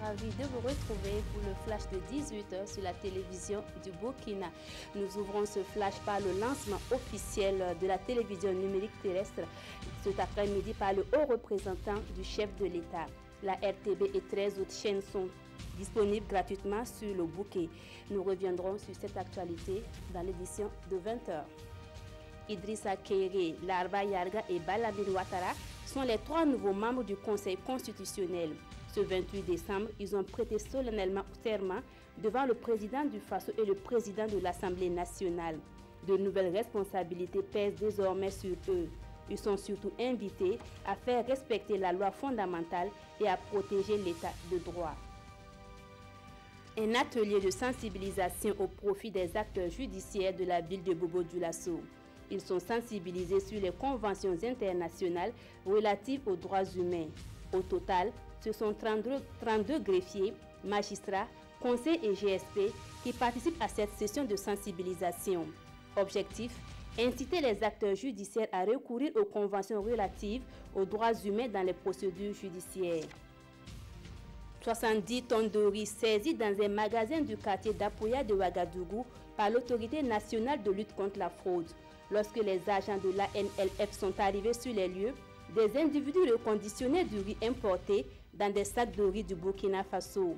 ravie de vous retrouver pour le flash de 18h sur la télévision du Burkina. Nous ouvrons ce flash par le lancement officiel de la télévision numérique terrestre cet après-midi par le haut représentant du chef de l'État. La RTB et 13 autres chaînes sont disponibles gratuitement sur le bouquet. Nous reviendrons sur cette actualité dans l'édition de 20h. Idrissa Kéré, Larba Yarga et Balamine Ouattara sont les 3 nouveaux membres du Conseil constitutionnel. Ce 28 décembre, ils ont prêté solennellement serment devant le président du Faso et le président de l'Assemblée nationale. De nouvelles responsabilités pèsent désormais sur eux. Ils sont surtout invités à faire respecter la loi fondamentale et à protéger l'état de droit. Un atelier de sensibilisation au profit des acteurs judiciaires de la ville de Bobo-Dioulasso. Ils sont sensibilisés sur les conventions internationales relatives aux droits humains. Au total, ce sont 32 greffiers, magistrats, conseils et GSP qui participent à cette session de sensibilisation. Objectif: inciter les acteurs judiciaires à recourir aux conventions relatives aux droits humains dans les procédures judiciaires. 70 tonnes de riz saisies dans un magasin du quartier d'Apoya de Ouagadougou par l'autorité nationale de lutte contre la fraude. Lorsque les agents de l'ANLF sont arrivés sur les lieux, des individus reconditionnaient du riz importé dans des sacs de riz du Burkina Faso.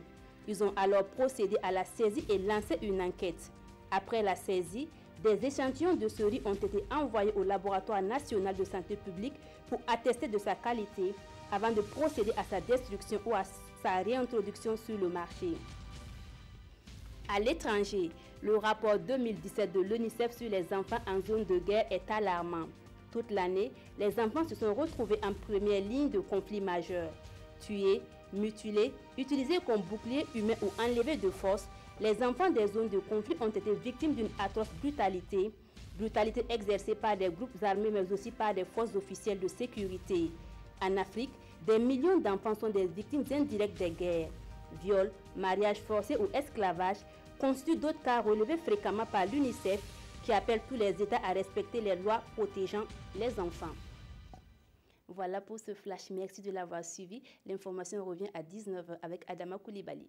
Ils ont alors procédé à la saisie et lancé une enquête. Après la saisie, des échantillons de ce riz ont été envoyés au laboratoire national de santé publique pour attester de sa qualité avant de procéder à sa destruction ou à sa réintroduction sur le marché. À l'étranger, le rapport 2017 de l'UNICEF sur les enfants en zone de guerre est alarmant. Toute l'année, les enfants se sont retrouvés en première ligne de conflits majeurs. Tués, mutilés, utilisés comme boucliers humains ou enlevés de force, les enfants des zones de conflit ont été victimes d'une atroce brutalité exercée par des groupes armés mais aussi par des forces officielles de sécurité. En Afrique, des millions d'enfants sont des victimes indirectes des guerres. Viols, mariages forcés ou esclavage constituent d'autres cas relevés fréquemment par l'UNICEF qui appelle tous les États à respecter les lois protégeant les enfants. Voilà pour ce flash. Merci de l'avoir suivi. L'information revient à 19h avec Adama Koulibaly.